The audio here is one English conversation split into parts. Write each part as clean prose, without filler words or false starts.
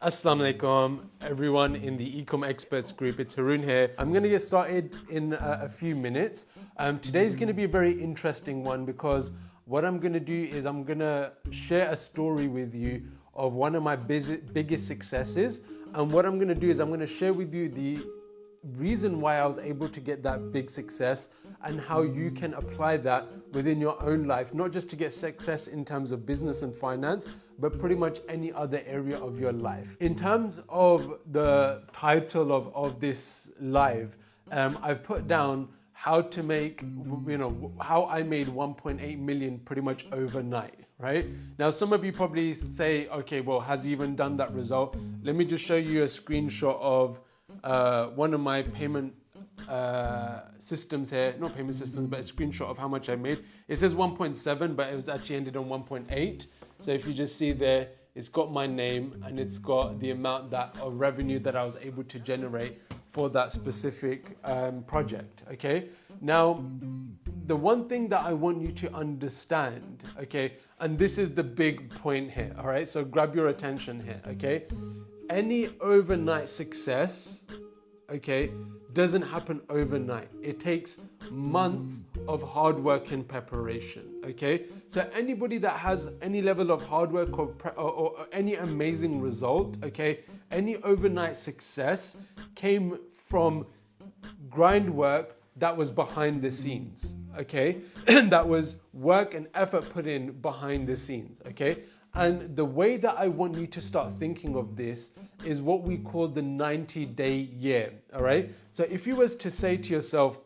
Assalamu alaikum, everyone in the Ecom Experts group. It's Haroon here. I'm going to get started in a few minutes. Today's going to be a very interesting one because what I'm going to do is I'm going to share a story with you of one of my biggest successes. And what I'm going to do is I'm going to share with you the reason why I was able to get that big success and how you can apply that within your own life, not just to get success in terms of business and finance, but pretty much any other area of your life. In terms of the title of this live, I've put down how to make, how I made 1.8 million pretty much overnight, right? Now, some of you probably say, okay, well, has he even done that result? Let me just show you a screenshot of one of my payment systems here, not payment systems, but a screenshot of how much I made. It says 1.7, but it was actually ended on 1.8. So if you just see there, it's got my name and it's got the amount of revenue that I was able to generate for that specific project. Okay. Now, the one thing that I want you to understand, okay, and this is the big point here. All right. So grab your attention here. Okay. Any overnight success, okay, doesn't happen overnight. It takes months of hard work and preparation, okay? So anybody that has any level of hard work or any amazing result, okay, any overnight success came from grind work that was behind the scenes, okay? That was work and effort put in behind the scenes, okay? And the way that I want you to start thinking of this is what we call the 90-day year, all right? So if you was to say to yourself,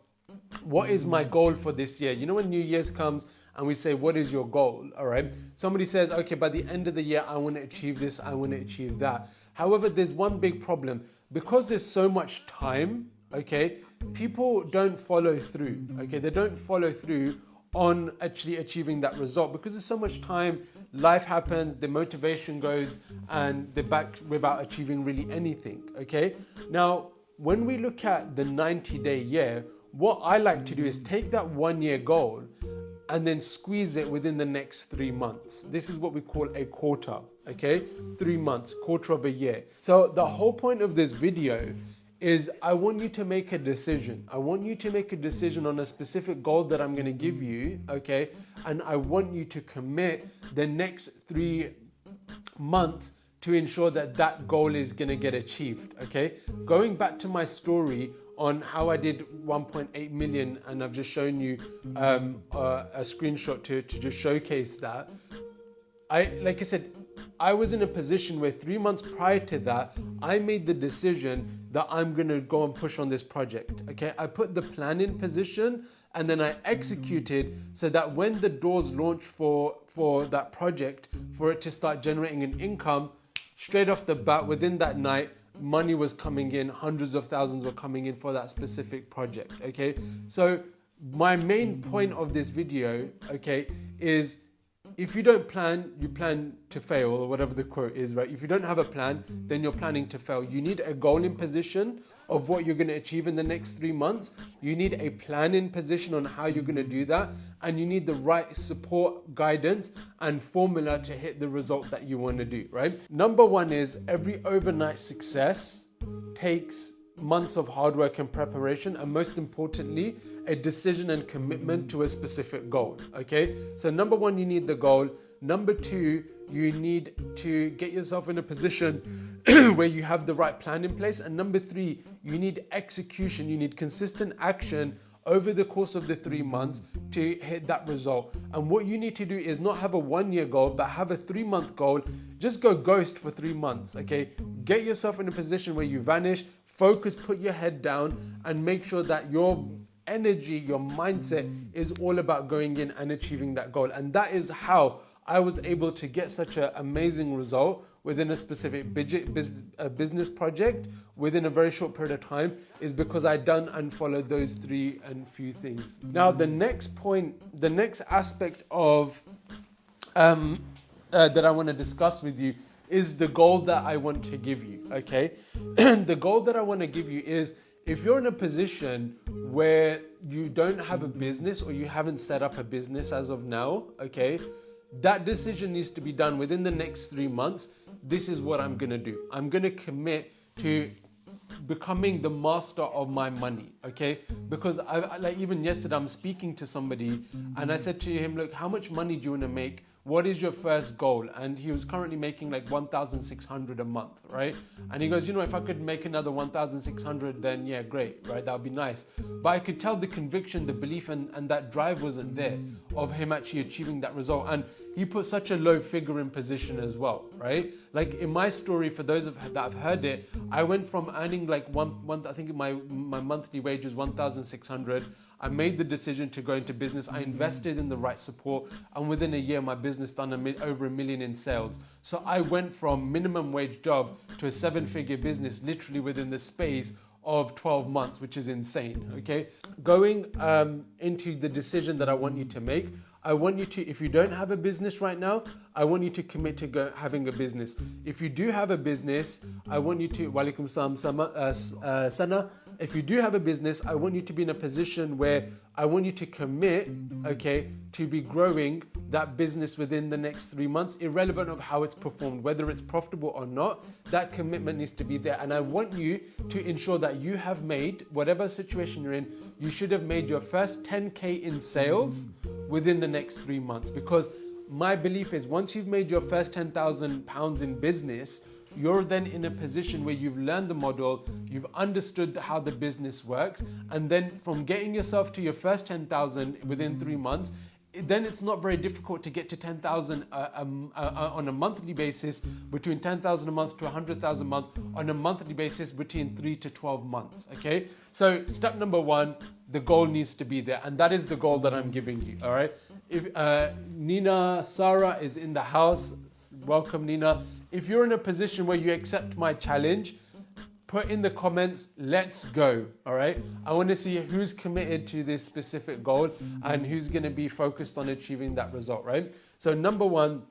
what is my goal for this year? You know when New Year's comes and we say, what is your goal, all right? Somebody says, okay, by the end of the year, I want to achieve this, I want to achieve that. However, there's one big problem. Because there's so much time, okay, people don't follow through, okay? They don't follow through on actually achieving that result because there's so much time, life happens, the motivation goes, and they're back without achieving really anything, okay? Now, when we look at the 90-day year, what I like to do is take that 1 year goal and then squeeze it within the next 3 months. This is what we call a quarter, okay? 3 months, quarter of a year. So the whole point of this video is I want you to make a decision. I want you to make a decision on a specific goal that I'm going to give you, okay? And I want you to commit the next 3 months to ensure that that goal is going to get achieved, okay? Going back to my story on how I did 1.8 million, and I've just shown you a screenshot to just showcase that. Like I said, I was in a position where 3 months prior to that, I made the decision that I'm going to go and push on this project. Okay, I put the plan in position and then I executed so that when the doors launched for that project, for it to start generating an income, straight off the bat within that night, money was coming in, hundreds of thousands were coming in for that specific project. Okay, so my main point of this video, okay, is if you don't plan, you plan to fail, or whatever the quote is, right? If you don't have a plan, then you're planning to fail. You need a goal in position of what you're going to achieve in the next 3 months. You need a plan in position on how you're going to do that. And you need the right support, guidance, and formula to hit the result that you want to do, right? Number one is every overnight success takes months of hard work and preparation, and most importantly, a decision and commitment to a specific goal, okay? So number one, you need the goal. Number two, you need to get yourself in a position where you have the right plan in place. And number three, you need execution. You need consistent action over the course of the 3 months to hit that result. And what you need to do is not have a 1 year goal, but have a 3 month goal. Just go ghost for 3 months, okay? Get yourself in a position where you vanish, focus, put your head down, and make sure that your energy, your mindset is all about going in and achieving that goal. And that is how I was able to get such an amazing result within a specific business project within a very short period of time, is because I done and followed those 3 and few things. Now, the next point, the next aspect of that I want to discuss with you is the goal that I want to give you, okay? The goal that I want to give you is, if you're in a position where you don't have a business or you haven't set up a business as of now, okay, that decision needs to be done within the next 3 months. This is what I'm gonna do. I'm gonna commit to becoming the master of my money, okay? Because like even yesterday, I'm speaking to somebody and I said to him, look, how much money do you want to make? What is your first goal? And he was currently making like 1,600 a month, right? And he goes, you know, if I could make another 1,600, then yeah, great, right? That would be nice. But I could tell the conviction, the belief, and that drive wasn't there of him actually achieving that result. And he put such a low figure in position as well, right? Like in my story, for those that have heard it, I went from earning like I think my monthly wage was 1,600. I made the decision to go into business. I invested in the right support, and within a year, my business done over $1 million in sales. So I went from minimum wage job to a 7-figure business literally within the space of 12 months, which is insane, okay? Going into the decision that I want you to make, I want you to, if you don't have a business right now, I want you to commit to having a business. If you do have a business, I want you to, Walaikum salam, Sana. If you do have a business, I want you to be in a position where I want you to commit, okay, to be growing that business within the next 3 months, irrelevant of how it's performed, whether it's profitable or not. That commitment needs to be there. And I want you to ensure that you have made, whatever situation you're in, you should have made your first 10K in sales within the next 3 months. Because my belief is once you've made your first £10,000 in business, you're then in a position where you've learned the model, you've understood how the business works, and then from getting yourself to your first 10,000 within 3 months, then it's not very difficult to get to 10,000 on a monthly basis, between 10,000 a month to 100,000 a month on a monthly basis between 3 to 12 months, okay? So step number 1, the goal needs to be there, and that is the goal that I'm giving you, all right? If Nina Sarah is in the house, welcome Nina. If you're in a position where you accept my challenge, put in the comments, let's go, all right? I want to see who's committed to this specific goal and who's going to be focused on achieving that result, right? So number 1,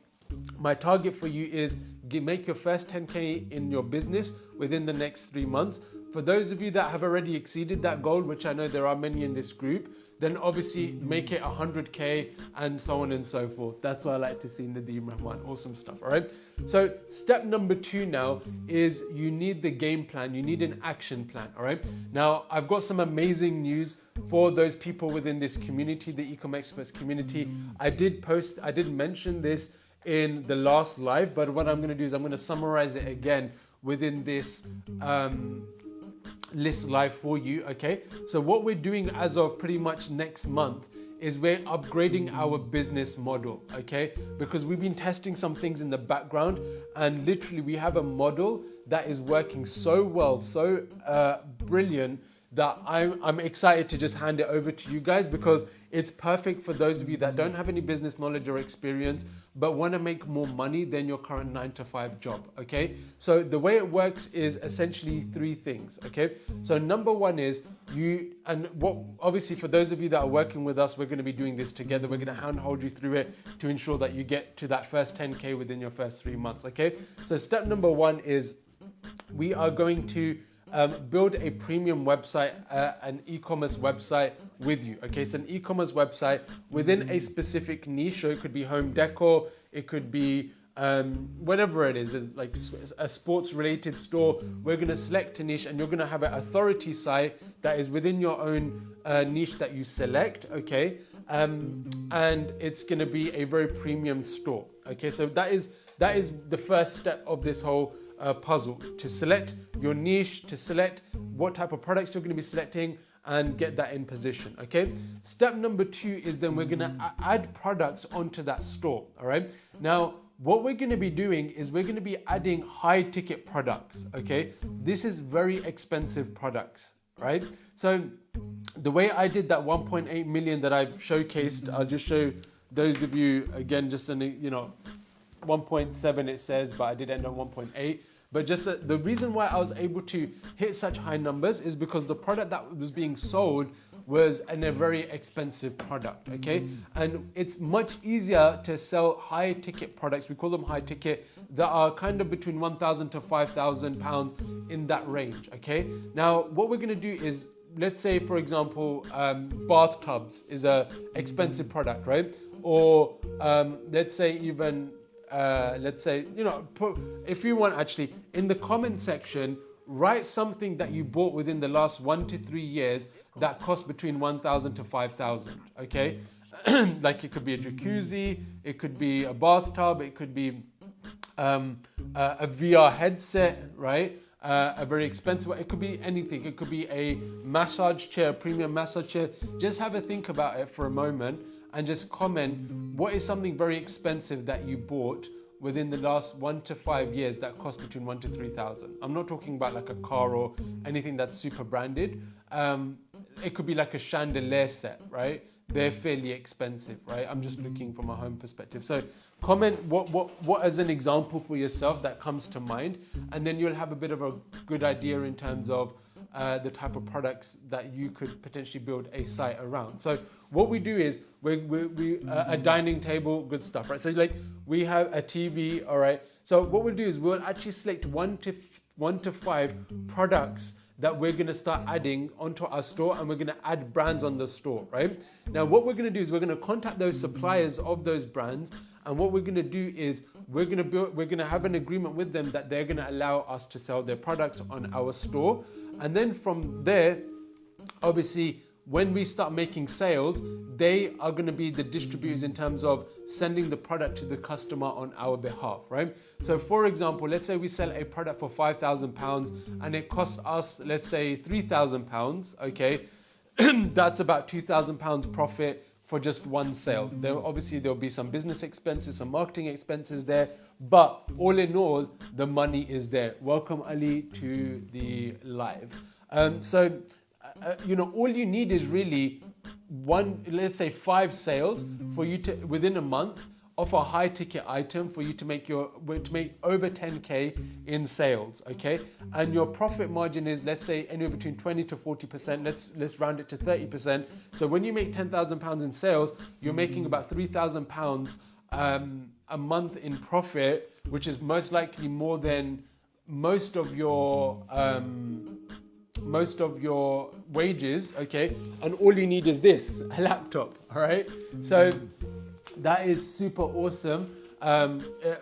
my target for you is make your first 10K in your business within the next 3 months. For those of you that have already exceeded that goal, which I know there are many in this group, then obviously make it 100K and so on and so forth. That's what I like to see in Nadeem Rahman. Awesome stuff, all right? So step number 2 now is you need the game plan. You need an action plan, all right? Now, I've got some amazing news for those people within this community, the Ecom Experts community. I did mention this in the last live, but what I'm gonna do is I'm gonna summarize it again within this list live for you, okay? So what we're doing as of pretty much next month is we're upgrading our business model, okay? Because we've been testing some things in the background, and literally we have a model that is working so well, so brilliant, that I'm excited to just hand it over to you guys, because it's perfect for those of you that don't have any business knowledge or experience but want to make more money than your current 9-to-5 job, okay? So the way it works is essentially 3 things, okay? So number 1 is obviously for those of you that are working with us, we're going to be doing this together. We're going to handhold you through it to ensure that you get to that first 10K within your first 3 months, okay? So step number 1 is we are going to build a premium website, an e-commerce website with you. Okay, it's an e-commerce website within a specific niche. So it could be home decor, it could be whatever it is. There's like a sports related store. We're going to select a niche, and you're going to have an authority site that is within your own niche that you select. Okay, and it's going to be a very premium store. Okay, so that is the first step of this whole puzzle, to select your niche, to select what type of products you're going to be selecting and get that in position, okay? Step number 2 is then we're going to add products onto that store, all right? Now, what we're going to be doing is we're going to be adding high ticket products, okay? This is very expensive products, right? So the way I did that 1.8 million that I've showcased, I'll just show those of you again, just in, 1.7 it says, but I did end on 1.8. But just the reason why I was able to hit such high numbers is because the product that was being sold was a very expensive product, okay? And it's much easier to sell high ticket products, we call them high ticket, that are kind of between 1,000 to 5,000 pounds in that range, okay? Now, what we're gonna do is, let's say for example, bathtubs is a expensive product, right? or let's say even, if you want, actually, in the comment section, write something that you bought within the last 1 to 3 years that cost between 1,000 to 5,000, okay? Like it could be a jacuzzi, it could be a bathtub, it could be a VR headset, right? A very expensive one. It could be anything. It could be a massage chair, premium massage chair. Just have a think about it for a moment and just comment what is something very expensive that you bought within the last 1 to 5 years that cost between 1 to 3,000. I'm not talking about like a car or anything that's super branded. It could be like a chandelier set, right? They're fairly expensive, right? I'm just looking from a home perspective. So comment what as an example for yourself that comes to mind, and then you'll have a bit of a good idea in terms of the type of products that you could potentially build a site around. So what we do is we a dining table, good stuff, right? So like we have a TV, all right? So what we'll do is we'll actually select one to 5 products that we're going to start adding onto our store, and we're going to add brands on the store, right? Now, what we're going to do is we're going to contact those suppliers of those brands, and what we're going to do is we're going to have an agreement with them that they're going to allow us to sell their products on our store. And then from there, obviously, when we start making sales, they are going to be the distributors in terms of sending the product to the customer on our behalf, right? So for example, let's say we sell a product for £5,000 and it costs us, let's say £3,000, okay? That's about £2,000 profit for just one sale. There'll be some business expenses, some marketing expenses there, but all in all, the money is there. Welcome, Ali, to the live. All you need is really let's say 5 sales for you to, within a month, of a high ticket item for you to make over 10K in sales, okay? And your profit margin is, let's say, anywhere between 20 to 40%. Let's round it to 30%. So when you make £10,000 in sales, you're making about £3,000 a month in profit, which is most likely more than most of your wages, okay? And all you need is this, a laptop, all right? So that is super awesome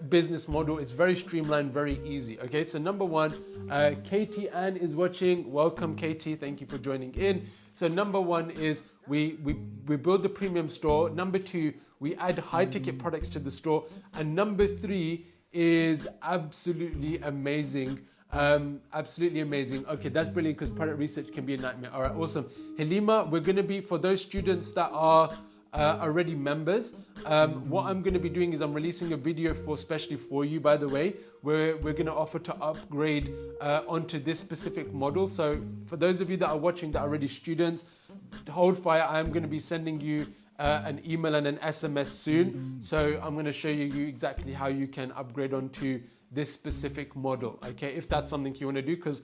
business model. It's very streamlined, very easy, okay? So number 1, Katie Ann is watching. Welcome, Katie. Thank you for joining in. So number 1 is we build the premium store. Number 2, we add high ticket products to the store. And number 3 is absolutely amazing. Absolutely amazing. Okay, that's brilliant because product research can be a nightmare. All right, awesome. Halima, we're going to be, for those students that are already members, what I'm going to be doing is I'm releasing a video especially for you, by the way, where we're going to offer to upgrade onto this specific model. So for those of you that are watching that are already students, hold fire. I'm going to be sending you an email and an SMS soon. So I'm going to show you exactly how you can upgrade onto this specific model, okay, if that's something you want to do, because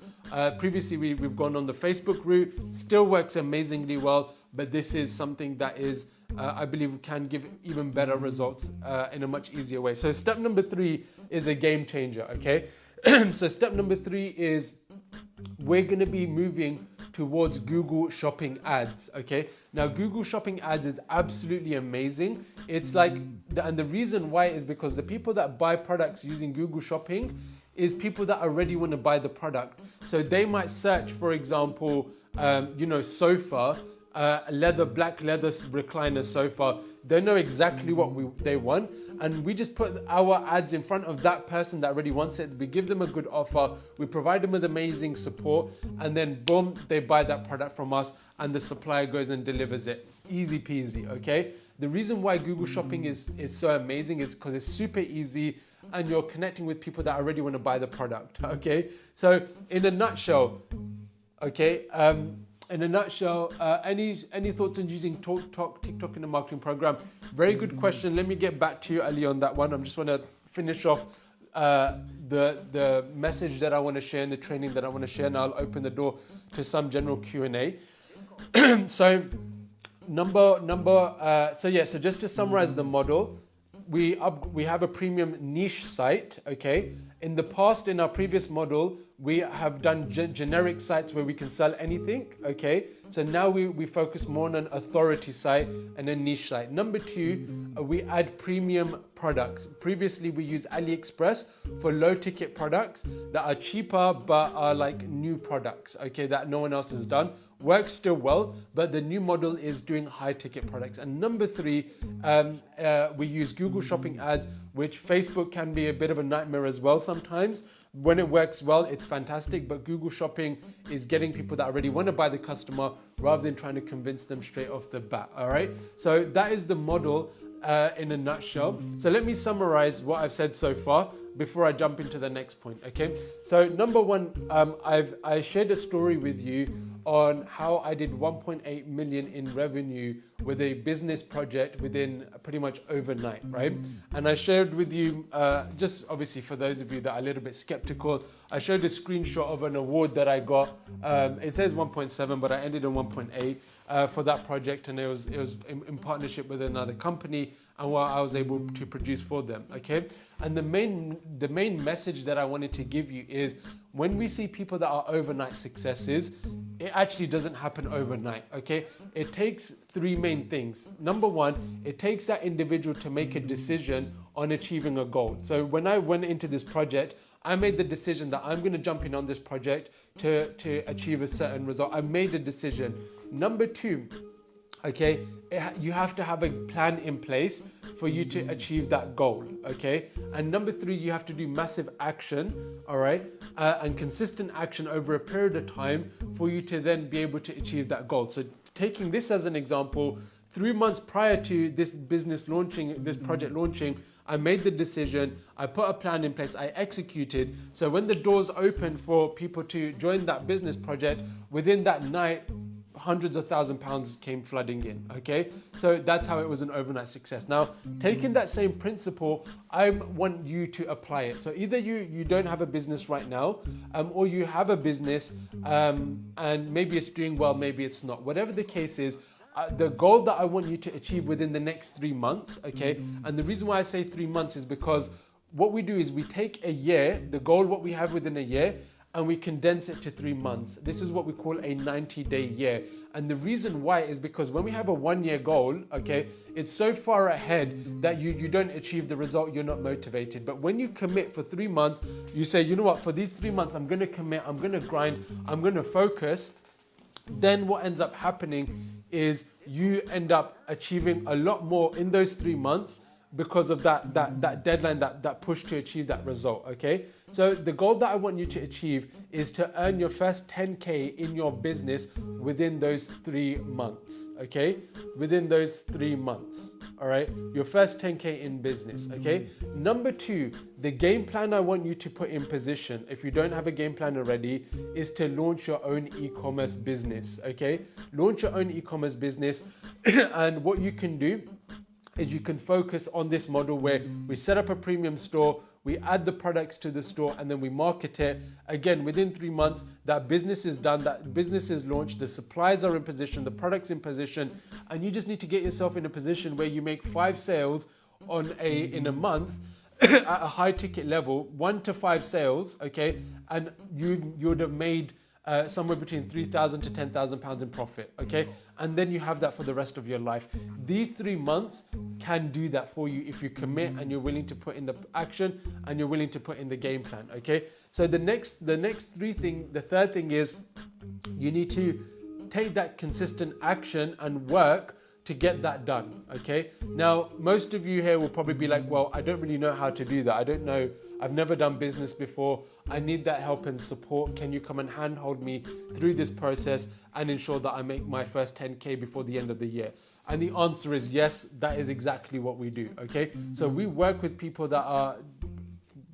previously we've gone on the Facebook route, still works amazingly well, but this is something that is I believe can give even better results in a much easier way. So step number 3 is a game changer, okay? So step number 3 is we're going to be moving towards Google Shopping ads, okay? Now, Google Shopping ads is absolutely amazing. It's like, and the reason why is because the people that buy products using Google Shopping is people that already want to buy the product. So they might search, for example, sofa, black leather recliner sofa. They know exactly what they want. And we just put our ads in front of that person that already wants it. We give them a good offer. We provide them with amazing support. And then boom, they buy that product from us and the supplier goes and delivers it. Easy peasy, okay? The reason why Google Shopping is so amazing is because it's super easy and you're connecting with people that already want to buy the product, okay? So in a nutshell, okay, any thoughts on using TikTok in the marketing program? Very good question. Let me get back to you, Ali, on that one. I'm just want to finish off the message that I want to share and the training that I want to share, and I'll open the door to some general Q&A. So just to summarize the model, we have a premium niche site, okay? In the past, in our previous model, we have done generic sites where we can sell anything, okay? So now we focus more on an authority site and a niche site. Number two, we add premium products. Previously, we used AliExpress for low ticket products that are cheaper but are like new products, okay, that no one else has done. Works still well, but the new model is doing high ticket products. And number three, we use Google Shopping ads, which Facebook can be a bit of a nightmare as well sometimes. When it works well, it's fantastic, but Google Shopping is getting people that already want to buy the customer rather than trying to convince them straight off the bat, all right? So that is the model in a nutshell. So let me summarize what I've said so far before I jump into the next point, okay? So number one, I shared a story with you on how I did 1.8 million in revenue with a business project within pretty much overnight, right? And I shared with you, just obviously for those of you that are a little bit skeptical, I showed a screenshot of an award that I got. It says 1.7, but I ended on 1.8 for that project, and it was in partnership with another company, and what I was able to produce for them, okay? And the main message that I wanted to give you is when we see people that are overnight successes, it actually doesn't happen overnight, okay? It takes three main things. Number one, it takes that individual to make a decision on achieving a goal. So when I went into this project, I made the decision that I'm going to jump in on this project to achieve a certain result. I made a decision. Number two, okay, you have to have a plan in place for you to achieve that goal, okay? And number three, you have to do massive action, all right? And consistent action over a period of time for you to then be able to achieve that goal. So taking this as an example, 3 months prior to this business launching, this project launching, I made the decision, I put a plan in place, I executed. So when the doors opened for people to join that business project, within that night, hundreds of £1,000s came flooding in, okay? So that's how it was an overnight success. Now, taking that same principle, I want you to apply it. So either you don't have a business right now, or you have a business, and maybe it's doing well, maybe it's not. Whatever the case is, the goal that I want you to achieve within the next 3 months, okay? And the reason why I say 3 months is because what we do is we take a year, the goal what we have within a year, and we condense it to 3 months. This is what we call a 90-day year. And the reason why is because when we have a 1-year goal, okay, it's so far ahead that you don't achieve the result, you're not motivated. But when you commit for 3 months, you say, you know what, for these 3 months, I'm gonna commit, I'm gonna grind, I'm gonna focus. Then what ends up happening is you end up achieving a lot more in those 3 months because of that deadline, that push to achieve that result, okay? So the goal that I want you to achieve is to earn your first 10K in your business within those 3 months, okay? Within those 3 months, all right? Your first 10K in business, okay? Number two, the game plan I want you to put in position, if you don't have a game plan already, is to launch your own e-commerce business, okay? Launch your own e-commerce business, and what you can do is you can focus on this model where we set up a premium store, we add the products to the store, and then we market it. Again, within 3 months, that business is done, that business is launched, the supplies are in position, the product's in position, and you just need to get yourself in a position where you make 5 sales in a month at a high ticket level, 1 to 5 sales, okay? And you would have made somewhere between £3,000 to £10,000 in profit, okay? And then you have that for the rest of your life. These 3 months can do that for you if you commit and you're willing to put in the action and you're willing to put in the game plan, okay? So the third thing is you need to take that consistent action and work to get that done, okay? Now, most of you here will probably be like, well, I don't really know how to do that. I don't know. I've never done business before. I need that help and support. Can you come and handhold me through this process and ensure that I make my first 10K before the end of the year? And the answer is yes, that is exactly what we do, okay? So we work with people that are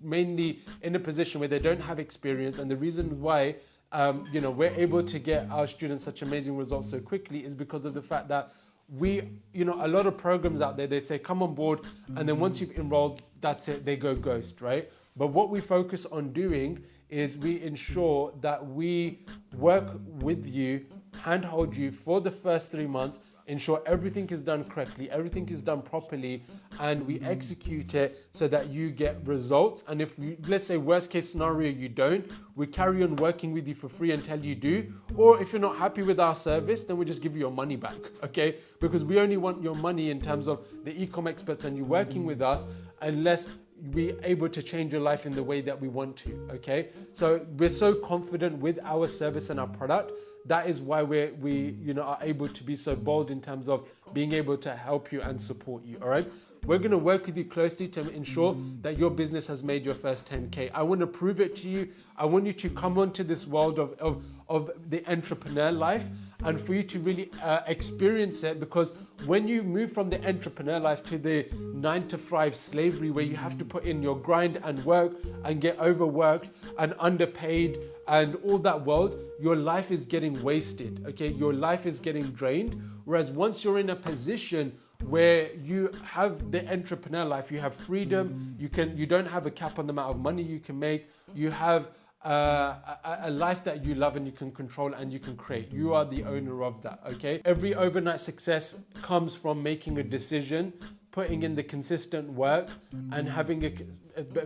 mainly in a position where they don't have experience, and the reason why we're able to get our students such amazing results so quickly is because of the fact that a lot of programs out there, they say, come on board, and then once you've enrolled, that's it, they go ghost, right? But what we focus on doing is we ensure that we work with you, handhold you for the first 3 months, ensure everything is done correctly, everything is done properly, and we execute it so that you get results. And if you, let's say worst case scenario, you don't, we carry on working with you for free until you do. Or if you're not happy with our service, then we just give you your money back, okay? Because we only want your money in terms of the e-com experts and you working with us, unless we're able to change your life in the way that we want to, okay? So we're so confident with our service and our product. That is why we are able to be so bold in terms of being able to help you and support you, all right? We're going to work with you closely to ensure that your business has made your first 10K. I want to prove it to you. I want you to come onto this world of the entrepreneur life and for you to really experience it, because when you move from the entrepreneur life to the 9-to-5 slavery where you have to put in your grind and work and get overworked and underpaid and all that world, your life is getting wasted, okay? Your life is getting drained. Whereas once you're in a position where you have the entrepreneur life, you have freedom, you don't have a cap on the amount of money you can make, you have a life that you love and you can control and you can create. You are the owner of that, okay? Every overnight success comes from making a decision, putting in the consistent work, and having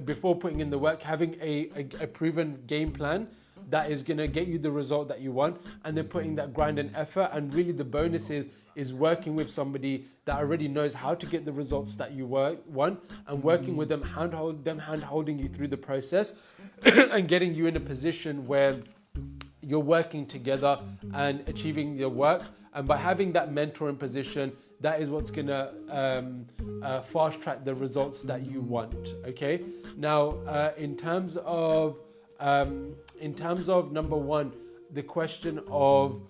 before putting in the work, having a proven game plan that is going to get you the result that you want, and then putting that grind and effort. And really the bonus is working with somebody that already knows how to get the results that you want, and working with them, hand-holding you through the process and getting you in a position where you're working together and achieving your work. And by having that mentoring position, that is what's going to fast track the results that you want, okay? Now, in terms of number one, the question of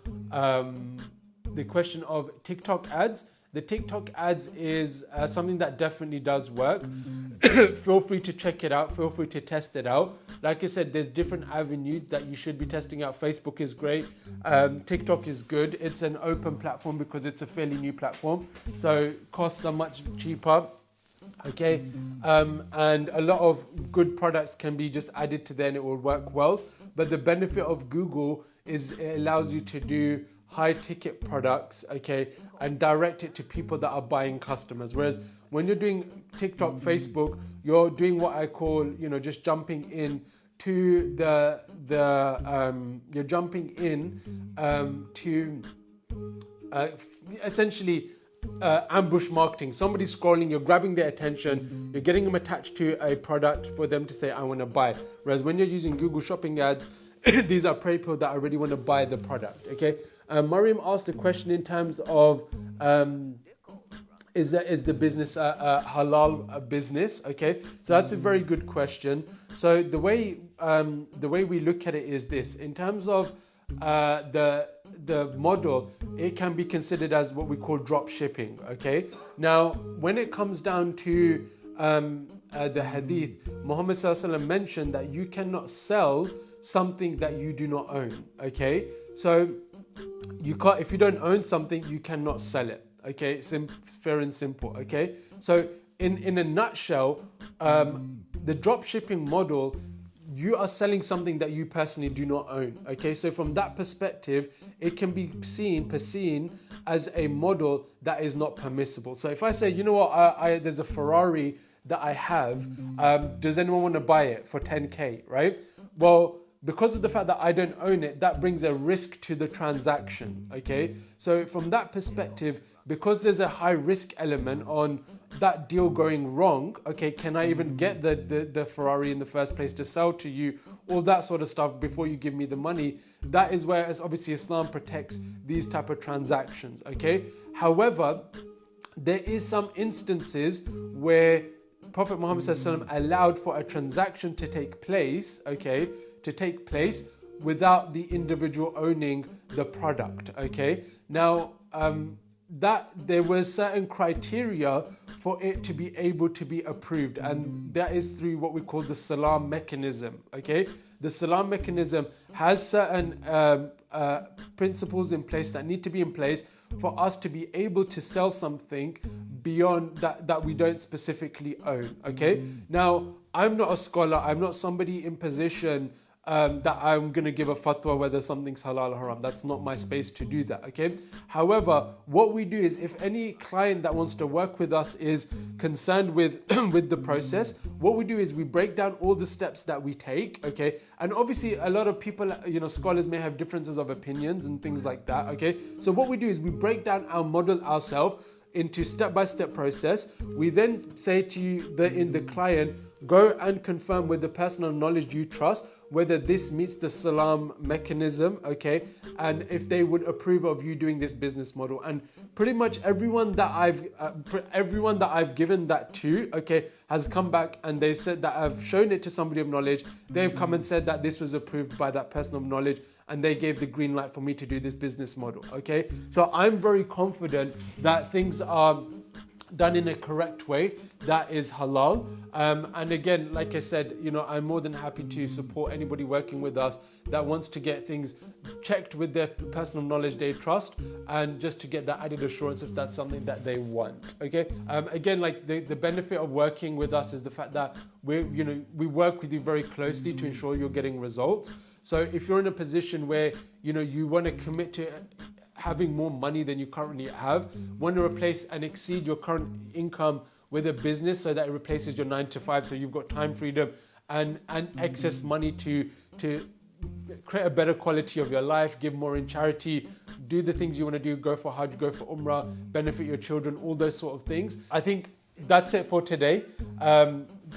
TikTok ads. The TikTok ads is something that definitely does work. Feel free to check it out. Feel free to test it out. Like I said, there's different avenues that you should be testing out. Facebook is great. TikTok is good. It's an open platform because it's a fairly new platform. So costs are much cheaper. Okay. And a lot of good products can be just added to there and it will work well. But the benefit of Google is it allows you to do high ticket products, okay, and direct it to people that are buying customers. Whereas when you're doing TikTok, Facebook, you're doing what I call, just jumping in to you're jumping in to essentially ambush marketing. Somebody's scrolling, you're grabbing their attention, you're getting them attached to a product for them to say, I want to buy. Whereas when you're using Google Shopping ads, these are people that already want to buy the product, okay? Mariam asked a question in terms of is the business a halal business? Okay, so that's a very good question. So the way we look at it is this: in terms of the model, it can be considered as what we call drop shipping. Okay, now when it comes down to the hadith, Muhammad Sallallahu Alaihi Wasallam mentioned that you cannot sell something that you do not own. Okay, so you can't, if you don't own something, you cannot sell it. Okay, it's fair and simple. Okay, so in a nutshell, the drop shipping model, you are selling something that you personally do not own. Okay, so from that perspective, it can be seen as a model that is not permissible. So if I say, you know what, there's a Ferrari that I have, does anyone want to buy it for 10K, right? Well, because of the fact that I don't own it, that brings a risk to the transaction, okay? So from that perspective, because there's a high risk element on that deal going wrong, okay, can I even get the Ferrari in the first place to sell to you, all that sort of stuff before you give me the money? That is where, as obviously Islam protects these type of transactions, okay? However, there is some instances where Prophet Muhammad SAW allowed for a transaction to take place, okay, without the individual owning the product, okay? Now, that there were certain criteria for it to be able to be approved, and that is through what we call the salam mechanism, okay? The salam mechanism has certain principles in place that need to be in place for us to be able to sell something beyond that we don't specifically own, okay? Now, I'm not a scholar, I'm not somebody in position that I'm going to give a fatwa whether something's halal or haram. That's not my space to do that, okay? However, what we do is if any client that wants to work with us is concerned with, with the process, what we do is we break down all the steps that we take, okay? And obviously a lot of people, scholars may have differences of opinions and things like that, okay? So what we do is we break down our model ourselves into step-by-step process. We then say to you, the client, go and confirm with the person of knowledge you trust whether this meets the salam mechanism, okay, and if they would approve of you doing this business model. And pretty much everyone that I've given that to, okay, has come back and they said that I've shown it to somebody of knowledge. They've come and said that this was approved by that person of knowledge, and they gave the green light for me to do this business model, okay? So I'm very confident that things are done in a correct way that is halal. And again, like I said, I'm more than happy to support anybody working with us that wants to get things checked with their personal knowledge they trust, and just to get that added assurance if that's something that they want, okay? Again, like the benefit of working with us is the fact that we work with you very closely to ensure you're getting results. So if you're in a position where, you want to commit to having more money than you currently have, want to replace and exceed your current income with a business so that it replaces your 9 to 5, so you've got time freedom and excess money to create a better quality of your life, give more in charity, do the things you want to do, go for Hajj, go for Umrah, benefit your children, all those sort of things. I think that's it for today.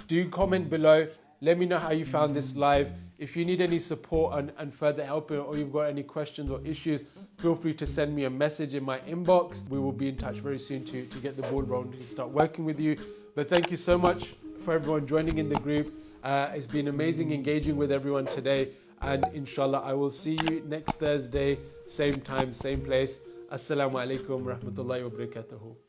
Do comment below. Let me know how you found this live. If you need any support and further help, or you've got any questions or issues, feel free to send me a message in my inbox. We will be in touch very soon to get the ball rolling and start working with you. But thank you so much for everyone joining in the group. It's been amazing engaging with everyone today. And inshallah, I will see you next Thursday, same time, same place. Assalamu alaikum wa rahmatullahi wa barakatuhu.